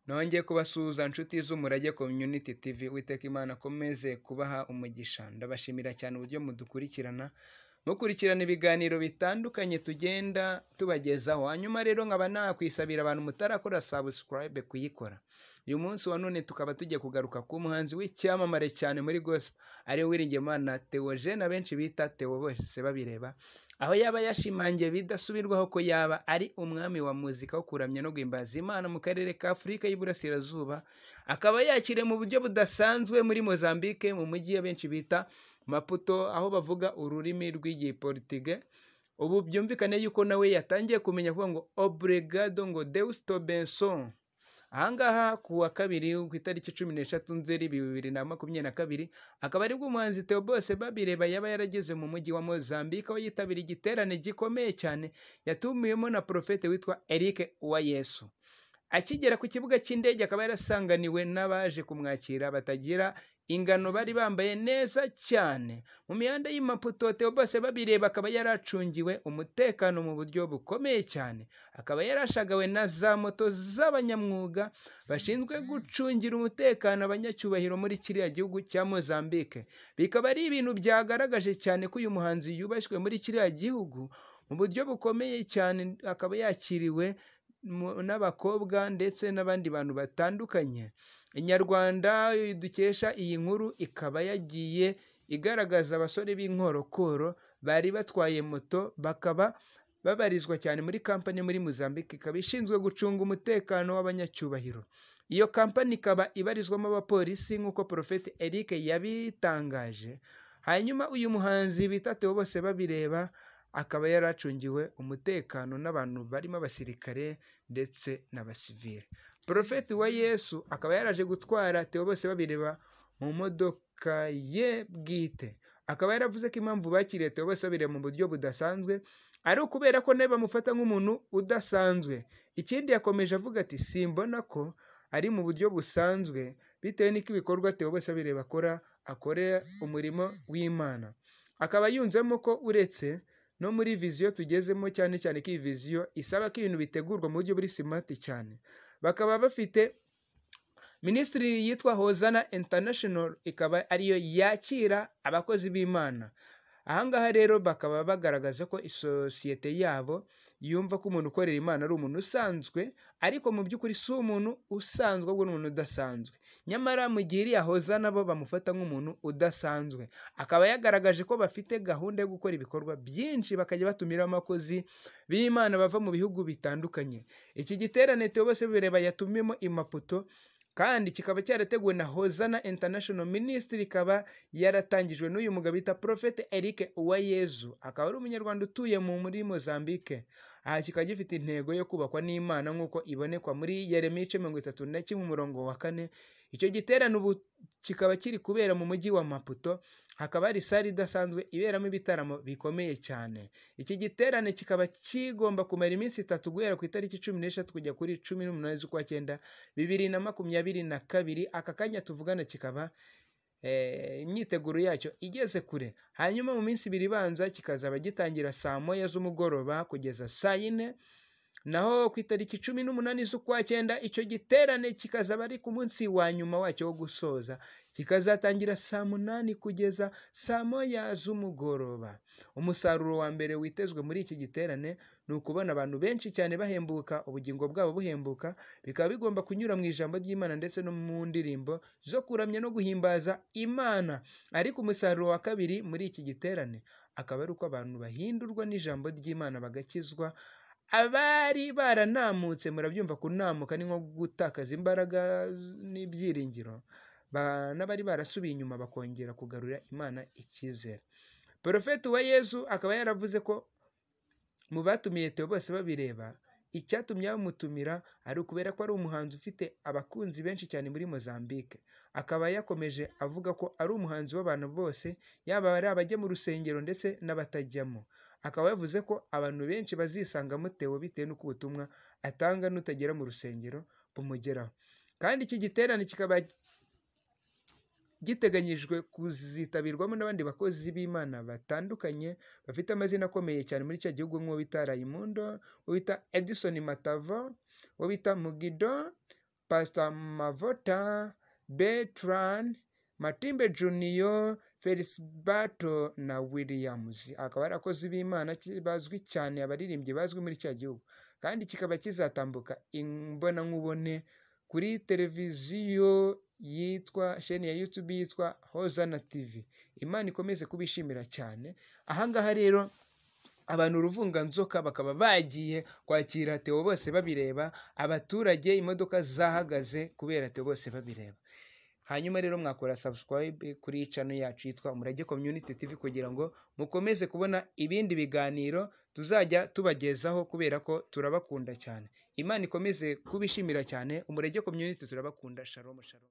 Nongeye kubasuhuza nshuti z'Umurage Community TV, Uwiteka Imana akomeze kubaha umugisha. Ndabashimira cyane uburyo mudukurikirana, mukurikirana ibiganiro bitandukanye tugenda tubagezaho. Hanyuma rero nkaba nakwisabira abantu mutarakora subscribe kuyikora. Uyu munsi wa none tukaba tugiye kugaruka ku muhanzi w'icyamamare cyane muri gospel, ari Uwiringiyimana Theogene abenshi bita Theo bose babireba, aho yaba yashimangiye bidasubirwaho ko yaba ari umwami wa muzika wo kuramya no guhimbaza Imana mu karere ka Afurika y'Iburasirazuba. Akaba yakiriye mu buryo budasanzwe muri Mozambique, mu mujyi abenshi bita Maputo, aho bavuga ururimi rw'igiportige. Ubu byumvikane yuko nawe yatangiye kumenya kuvuga ngo obrigado ngo Deus to benson. Ahangaha ku wa kabiri ku itariki 13 Nzeri 2022 akaba aribwo umuhanzi Theo bose babireba yaba yarageze mu mujyi wa Mozambique, aho yitabira igiterane gikomeye cyane yatumiyemo na profete witwa Eric Uwayesu. Akigera ku kibuga cy'indege akaba yarasanganiwe n'abaje kumwakira batagira ingano, bari bambaye neza cyane. Mu mihanda y'Imaputo Theo bose babireba akaba yaracungiwe umutekano mu buryo bukomeye cyane, akaba yarashagawe na za moto z'abanyamwuga bashinzwe gucungira umutekano abanyacyubahiro muri kiriya gihugu cya Mozambique. Bikaba ari ibintu byagaragaje cyane ko uyu muhanzi yubashywe muri kiriya gihugu mu buryo bukomeye cyane. Akaba yakiriwe n'abakobwa ndetse n'abandi bantu batandukanye. Inyarwanda dukesha iyi nkuru ikaba yagiye igaragaza abasore b'inkorokoro bari batwaye moto, bakaba babarizwa cyane muri kampani muri Mozambique ikaba ishinzwe gucunga umutekano w'abanyacyubahiro. Iyo kampani ikaba ibarizwamo abapolisi nk'uko Prophet Eric yabitangaje. Hanyuma uyu muhanzi bita Theo bose babireba akaba yaracungiwe umutekano n'abantu barimo abasirikare ndetse n'abasivile. Profeti wa Yesu akaba yaraje gutwara Theo bose babireba mu modoka ye bwite. Akaba yaravuze ko impamvu bakiriye Theo bose babireba mu buryo budasanzwe ari ukubera ko nawe bamufata nk'umuntu udasanzwe. Ikindi yakomeje avuga ati simbona ko ari mu buryo busanzwe bitewe n'iko ibikorwa Theo bose babireba akorera umurimo w'Imana. Akaba yunzemo ko uretse no muri viziyo tugezemo, cyane cyane ko iyi viziyo isaba ko ibintu bitegurwa mu buryo buri smart cyane. Bakaba bafite ministry yitwa Hosana International, ikaba ariyo yakira abakozi b'Imana. Ahangaha rero bakaba bagaragaza ko isosiyete yabo yumva ko umuntu ukorera Imana ari umuntu usanzwe, ariko mu by'ukuri si umuntu usanzwe ahubwo n'umuntu udasanzwe. Nyamara mu gihe iriya Hosana bo bamufata nk'umuntu udasanzwe. Akaba yagaragaje ko bafite gahunda yo gukora ibikorwa byinshi, bakajya batumira abakozi b'Imana bava mu bihugu bitandukanye. Iki giterane Theo bose babireba yatumiyemo i Maputo kandi kikaba cyarateguwe na Hosana International Ministry, ikaba yaratangijwe n'uyu mugabo bita Prophet Eric Uwayesu. Akaba ari umunyarwanda utuye muri Mozambique. Aha kikaba gifite intego yo kubakwa n'Imana nk'uko ibonekwa muri Yeremiya 31:4. Icyo giterane ubu kikaba kiri kubera mu mujyi wa Maputo. Hakaba hari sare idasanzwe iberamo ibitaramo bikomeye cyane. Iki giterane kikaba kigomba kumara iminsi 3 guhera ku itariki 16 kujya kuri 18 z'ukwa 9 2022. Aka kanya tuvugana kikaba imyiteguro yacyo igeze kure. Hanyuma mu minsi 2 ibanza kikazaba gitangira saa 1 z'umugoroba kugeza saa 4. Naho ku itariki 18 z'ukwa 9 icyo giterane kikazaba ari ku munsi wa nyuma wacyo wo gusoza, kikazatangira saa 8 kugeza saa 1 z'umugoroba. Umusaruro wa mbere witezwe muri iki giterane ni ukubona abantu benshi cyane bahembuka, ubugingo bwabo buhembuka. Bikaba bigomba kunyura mu ijambo ry'Imana ndetse no mu ndirimbo zo kuramya no guhimbaza Imana. Ariko umusaruro wa kabiri muri iki giterane akaba ari uko abantu bahindurwa n'ijambo ry'Imana bagakizwa. Abari baranamutse, murabyumva kunamuka ni nko gutakaza imbaraga n'ibyiringiro, n'abari barasubiye inyuma bakongera kugarura Imana icyizere. Profeti wa Yesu akaba yaravuze ko mu batumiye Theo bose babireba, icyatumye bamutumira ari ukubera ko ari umuhanzi ufite abakunzi benshi cyane muri Mozambique. Akaba yakomeje avuga ko ari umuhanzi w'abantu bose, yaba ari abajya mu rusengero ndetse n'abatajyamo. Akaba yavuze ko abantu benshi bazisangamo Theo bitewe n'uko ubutumwa atanga n'utagera mu rusengero bumugeraho. Kandi iki giterane kikaba giteganyijwe kuzitabirwamo n'abandi bakozi b'Imana batandukanye bafite amazina akomeye cyane muri cya gihugu, nk'uwo bita Raimundo, uwo bita Edison Matavo, uwo bita Mugido, Pastor Mavota, Bertrand, Matimbe Junior, Felisberto na Williams. Akaba ari abakozi b'Imana bazwi cyane, abaririmbyi bazwi muri cya gihugu, kandi kikaba kizatambuka imbonankubone kuri televiziyo yitwa sheni ya YouTube yitwa Hozana TV. Imana ikomeze kubishimira cyane. Ahangaha rero abantu uruvunganzoka bakaba bagiye kwakira Theo Bose babireba, abaturage imodoka zahagaze kubera Theo Bose babireba. Hanyuma rero mwakora subscribe kuri channel yacu yitwa Umurage Community TV kugira ngo mukomeze kubona ibindi biganiro tuzajya tubagezaho, kubera ko turabakunda cyane. Imana ikomeze kubishimira cyane. Umurage Community turabakunda. Shalom shalom.